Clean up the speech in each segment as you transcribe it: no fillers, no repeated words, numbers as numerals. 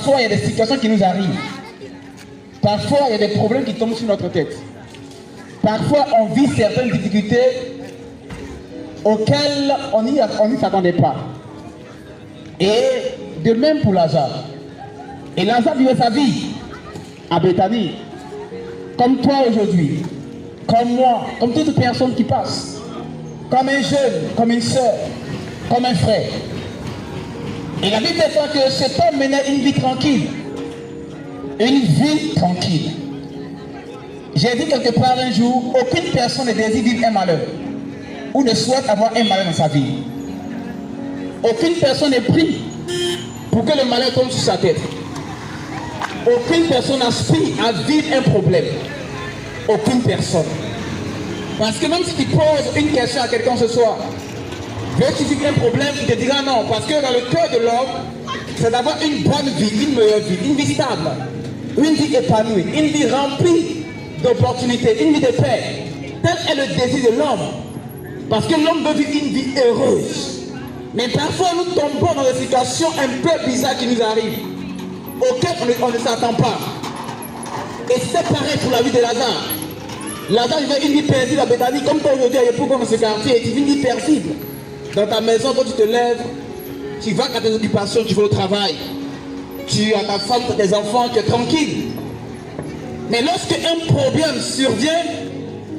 parfois, il y a des situations qui nous arrivent. Parfois, il y a des problèmes qui tombent sur notre tête. Parfois, on vit certaines difficultés auxquelles on n'y s'attendait pas. Et de même pour Lazare. Et Lazare vivait sa vie à Béthanie, comme toi aujourd'hui, comme moi, comme toute personne qui passe, comme un jeune, comme une soeur, comme un frère. Et la Bible déclare que cet homme menait une vie tranquille. Une vie tranquille. J'ai dit quelque part un jour, aucune personne ne désire vivre un malheur ou ne souhaite avoir un malheur dans sa vie. Aucune personne n'est pris pour que le malheur tombe sur sa tête. Aucune personne aspire à vivre un problème. Aucune personne. Parce que même si tu poses une question à quelqu'un ce soir, veux-tu vivre un problème, il te dira non. Parce que dans le cœur de l'homme, c'est d'avoir une bonne vie, une meilleure vie, une vie stable, une vie épanouie, une vie remplie d'opportunités, une vie de paix. Tel est le désir de l'homme. Parce que l'homme veut vivre une vie heureuse. Mais parfois nous tombons dans des situations un peu bizarres qui nous arrivent, auxquelles on ne s'attend pas. Et c'est pareil pour la vie de Lazare. Lazare vivait une vie paisible à Béthanie, comme toi aujourd'hui, il y a beaucoup dans ce quartier, et tu vis une vie paisible. Dans ta maison, quand tu te lèves, tu vas à tes occupations, tu vas au travail, tu as ta femme, tes enfants, tu es tranquille. Mais lorsque un problème survient,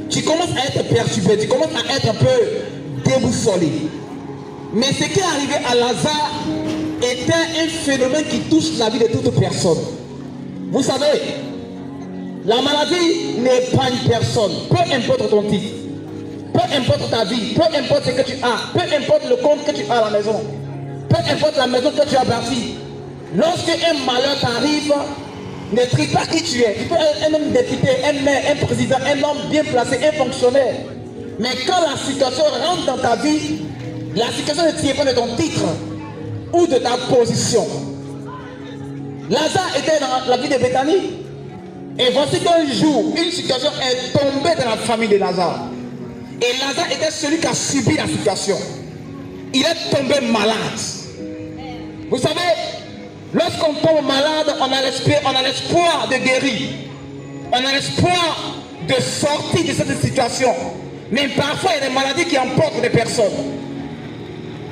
tu commences à être perturbé, tu commences à être un peu déboussolé. Mais ce qui est arrivé à Lazare était un phénomène qui touche la vie de toute personne. Vous savez, la maladie n'épargne personne, peu importe ton titre, peu importe ta vie, peu importe ce que tu as, peu importe le compte que tu as à la maison, peu importe la maison que tu as bâtie. Lorsque un malheur t'arrive, ne trie pas qui tu es. Tu peux être un homme député, un maire, un président, un homme bien placé, un fonctionnaire. Mais quand la situation rentre dans ta vie, la situation ne tient pas de ton titre ou de ta position. Lazare était dans la vie de Béthanie. Et voici qu'un jour, une situation est tombée dans la famille de Lazare. Et Lazare était celui qui a subi la situation. Il est tombé malade. Vous savez, lorsqu'on tombe malade, on a l'espoir de guérir. On a l'espoir de sortir de cette situation. Mais parfois, il y a des maladies qui emportent des personnes.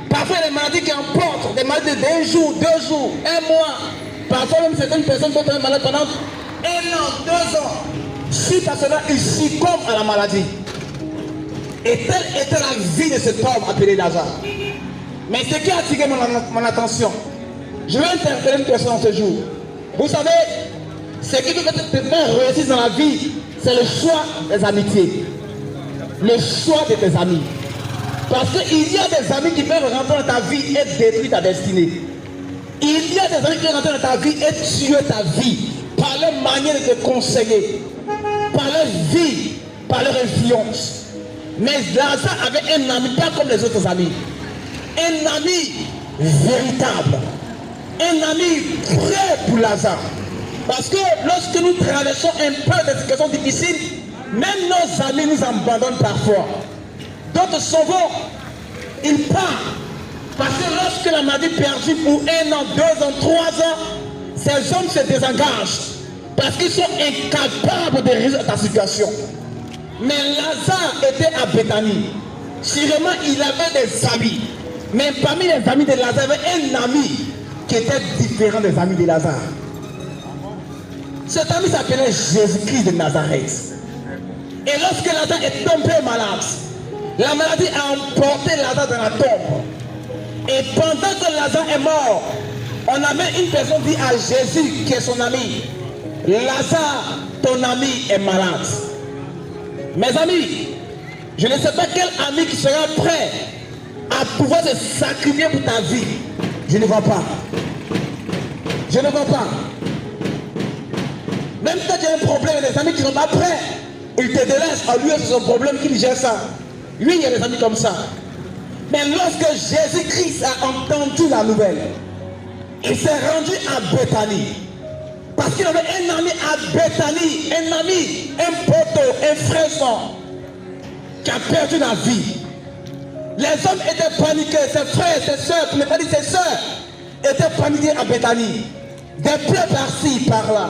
Parfois, il y a des maladies qui emportent des maladies d'un jour, 2 jours, 1 mois. Parfois, même certaines personnes peuvent être malades pendant 1 an, 2 ans. Suite à cela, ils succombent à la maladie. Et telle était la vie de cet homme appelé Lazare. Mais ce qui a attiré mon attention, je vais interpeller une personne en ce jour. Vous savez, ce qui peut te faire réussir dans la vie, c'est le choix des amitiés. Le choix de tes amis. Parce qu'il y a des amis qui peuvent rentrer dans ta vie et détruire ta destinée. Il y a des amis qui peuvent rentrer dans ta vie et tuer ta vie par leur manière de te conseiller, par leur vie, par leur influence. Mais Lazare avait un ami, pas comme les autres amis. Un ami véritable. Un ami prêt pour Lazare. Parce que lorsque nous traversons un peu de situations difficiles, même nos amis nous abandonnent parfois. D'autres sauvons, ils partent. Parce que lorsque la maladie perdure pour 1 an, 2 ans, 3 ans, ces hommes se désengagent. Parce qu'ils sont incapables de résoudre ta situation. Mais Lazare était à Béthanie. Sûrement, il avait des amis. Mais parmi les amis de Lazare, il y avait un ami qui était différent des amis de Lazare. Cet ami s'appelait Jésus-Christ de Nazareth. Et lorsque Lazare est tombé malade, la maladie a emporté Lazare dans la tombe. Et pendant que Lazare est mort, on amène une personne dit à Jésus, qui est son ami, Lazare, ton ami est malade. Mes amis, je ne sais pas quel ami qui sera prêt à pouvoir se sacrifier pour ta vie. Je ne vois pas. Je ne vois pas. Même quand tu as un problème, il y a des amis qui sont pas prêts. Ils te délaissent. À lui, c'est son problème qu'il gère ça. Lui, il y a des amis comme ça. Mais lorsque Jésus-Christ a entendu la nouvelle, il s'est rendu à Béthanie. Parce qu'il avait un ami à Béthanie, un ami, un poteau, un frère qui a perdu la vie. Les hommes étaient paniqués, ses frères, ses soeurs, pour ne pas dire ses soeurs, étaient paniqués à Béthanie. des plaies par-ci, par-là.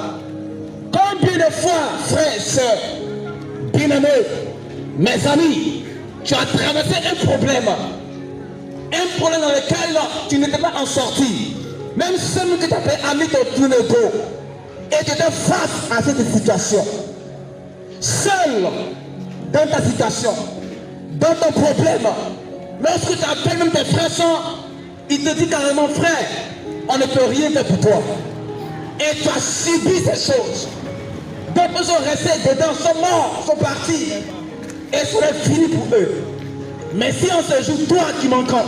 Combien de fois, frères et sœurs, bien-aimés, mes amis, tu as traversé un problème dans lequel tu n'étais pas en sortie. Même celui que tu appelais ami te tourne le dos. Et tu étais face à cette situation. Seul dans ta situation, dans ton problème, lorsque tu appelles même tes frères, ils te disent carrément, frère, on ne peut rien faire pour toi. Et tu as subi ces choses. D'autres sont restés dedans, sont morts, sont partis. Et cela est fini pour eux. Mais si en ce jour, toi qui m'entends,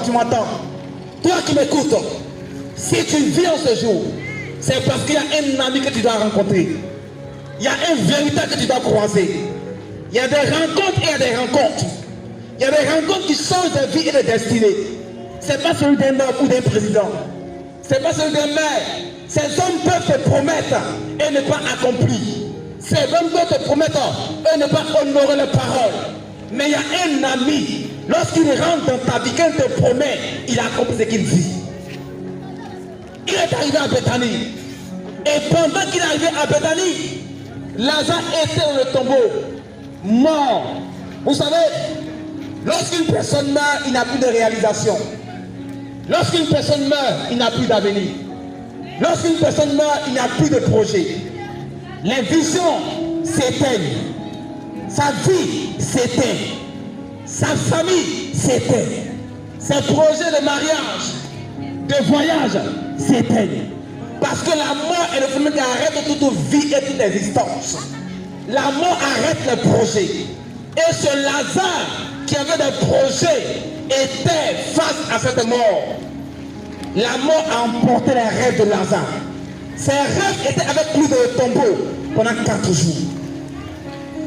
toi qui m'écoutes, si tu vis en ce jour, c'est parce qu'il y a un ami que tu dois rencontrer. Il y a un véritable que tu dois croiser. Il y a des rencontres et il y a des rencontres. Il y a des rencontres qui changent de vie et de destinée. Ce n'est pas celui d'un homme ou d'un président. Ce n'est pas celui d'un maire. Ces hommes peuvent te promettre et ne pas accomplir. Ces hommes peuvent te promettre et ne pas honorer les paroles. Mais il y a un ami, lorsqu'il rentre dans ta vie, quand il te promet, il accomplit ce qu'il dit. Il est arrivé à Béthanie. Et pendant qu'il est arrivé à Béthanie, Lazare était dans le tombeau, mort. Vous savez, lorsqu'une personne meurt, il n'a plus de réalisation. Lorsqu'une personne meurt, il n'a plus d'avenir. Lorsqu'une personne meurt, il n'a plus de projet. Les visions s'éteignent. Sa vie s'éteint. Sa famille s'éteint. Ses projets de mariage, de voyage s'éteignent. Parce que la mort est le phénomène qui arrête toute vie et toute existence. La mort arrête les projets. Et ce Lazare qui avait des projets était face à cette mort. La mort a emporté les rêves de Lazare. Ses rêves étaient avec lui dans le tombeau pendant 4 jours.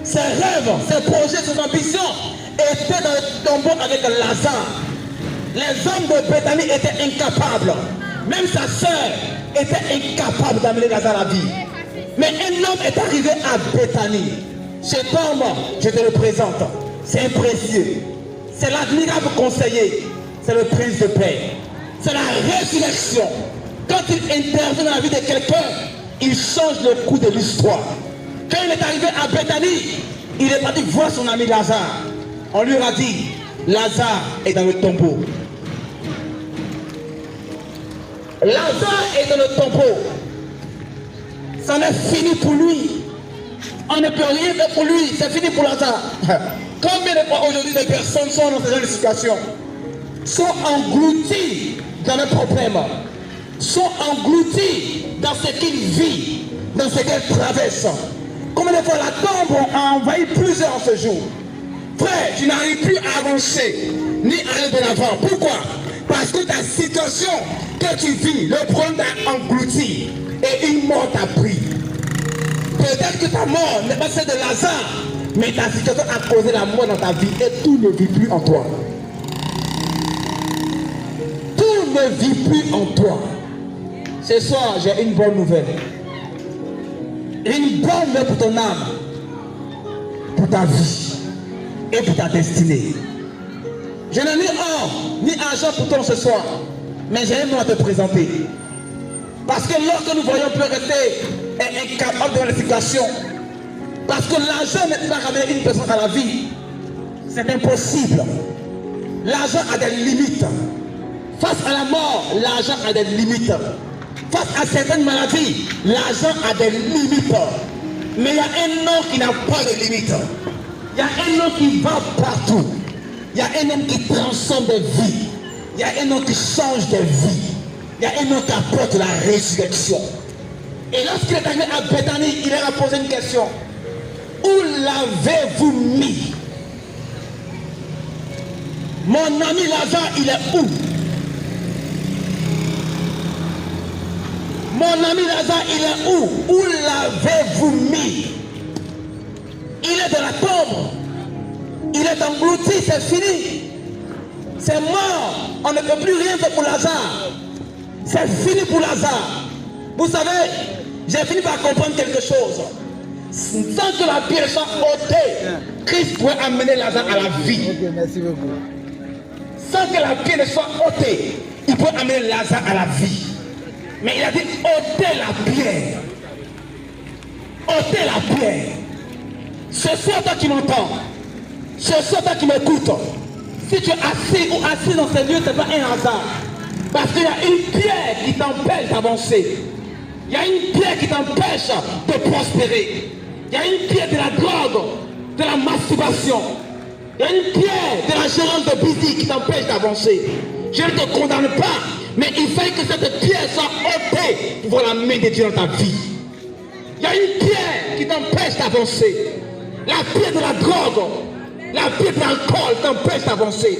Ses rêves, ses projets, ses ambitions étaient dans le tombeau avec Lazare. Les hommes de Béthanie étaient incapables. Même sa sœur était incapable d'amener Lazare à la vie. Mais un homme est arrivé à Béthanie. Cet homme, je te le présente, c'est un précieux. C'est l'admirable conseiller. C'est le prince de paix. C'est la résurrection. Quand il intervient dans la vie de quelqu'un, il change le cours de l'histoire. Quand il est arrivé à Béthanie, il est parti voir son ami Lazare. On lui a dit, Lazare est dans le tombeau. Lazare est dans le tombeau. C'en est fini pour lui. On ne peut rien faire pour lui. C'est fini pour Lazare. Combien de fois aujourd'hui des personnes sont dans ce genre de situation, sont englouties dans leurs problèmes, sont englouties dans ce qu'ils vivent, dans ce qu'elles traversent. Combien de fois la tombe a envahi plusieurs en ce jour. Frère, tu n'arrives plus à avancer, ni à aller de l'avant. Pourquoi? Parce que ta situation que tu vis, le problème t'a englouti et une mort t'a pris. Peut-être que ta mort n'est pas celle de Lazare, mais ta situation a causé la mort dans ta vie et tout ne vit plus en toi. Tout ne vit plus en toi. Ce soir, j'ai une bonne nouvelle. Une bonne nouvelle pour ton âme, pour ta vie et pour ta destinée. Je n'ai ni or ni argent pour toi ce soir, mais j'ai un nom à te présenter. Parce que lorsque nous voyons peut rester incapable de la situation, parce que l'argent ne peut pas ramener une personne à la vie, c'est impossible. L'argent a des limites. Face à la mort, l'argent a des limites. Face à certaines maladies, l'argent a des limites. Mais il y a un nom qui n'a pas de limites. Il y a un nom qui va partout. Il y a un homme qui transforme des vies. Il y a un homme qui change des vies. Il y a un homme qui apporte la résurrection. Et lorsqu'il est arrivé à Béthanie, il leur a posé une question. Où l'avez-vous mis? Mon ami Lazare, il est où? Mon ami Lazare, il est où? Où l'avez-vous mis? Il est dans la tombe. Il est englouti, c'est fini. C'est mort. On ne peut plus rien faire pour Lazare. C'est fini pour Lazare. Vous savez, j'ai fini par comprendre quelque chose. Sans que la pierre soit ôtée, Christ pourrait amener Lazare à la vie. Ok, merci beaucoup. Sans que la pierre ne soit ôtée, il peut amener Lazare à la vie. Mais il a dit ôtez la pierre. Ôtez la pierre. Ce soir, toi qui m'entends, ce soir, toi qui m'écoutes, si tu es assis ou assis dans ces lieux, ce n'est pas un hasard. Parce qu'il y a une pierre qui t'empêche d'avancer. Il y a une pierre qui t'empêche de prospérer. Il y a une pierre de la drogue, de la masturbation. Il y a une pierre de la gérance de busy qui t'empêche d'avancer. Je ne te condamne pas, mais il faut que cette pierre soit ôtée pour voir la main de Dieu dans ta vie. Il y a une pierre qui t'empêche d'avancer. La pierre de la drogue, la pierre de l'alcool t'empêche d'avancer.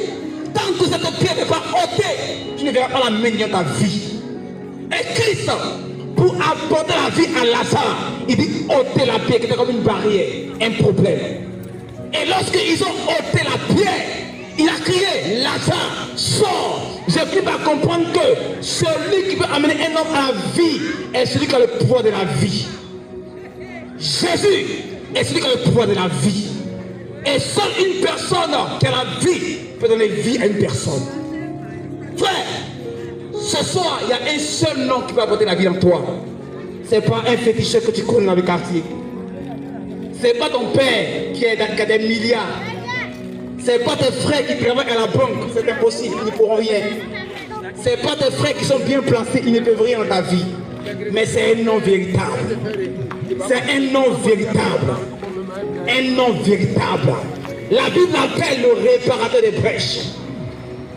Tant que cette pierre n'est pas ôtée, tu ne verras pas la main dans ta vie. Et Christ, pour apporter la vie à Lazare, il dit ôter la pierre qui était comme une barrière, un problème. Et lorsqu'ils ont ôté la pierre, il a crié, Lazare, sors. J'ai pu pas comprendre que celui qui peut amener un homme à la vie est celui qui a le pouvoir de la vie. Jésus est celui qui a le pouvoir de la vie. Et seule une personne qui a la vie peut donner vie à une personne. Frère, ce soir, il y a un seul nom qui peut apporter la vie en toi. Ce n'est pas un féticheur que tu connais dans le quartier. Ce n'est pas ton père qui a des milliards. Ce n'est pas tes frères qui travaillent à la banque. C'est impossible, ils ne pourront rien. Ce n'est pas tes frères qui sont bien placés, ils ne peuvent rien dans ta vie. Mais c'est un nom véritable. C'est un nom véritable. Un nom véritable. La Bible appelle le réparateur des brèches.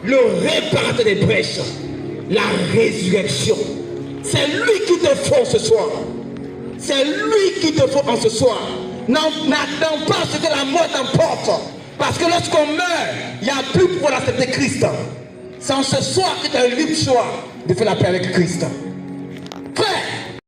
Le réparateur des brèches. La résurrection. C'est lui qui te faut ce soir. C'est lui qui te faut en ce soir. N'attends pas ce que la mort t'emporte. Parce que lorsqu'on meurt, il n'y a plus pour accepter Christ. C'est en ce soir que tu as le libre choix de faire la paix avec Christ. Frère,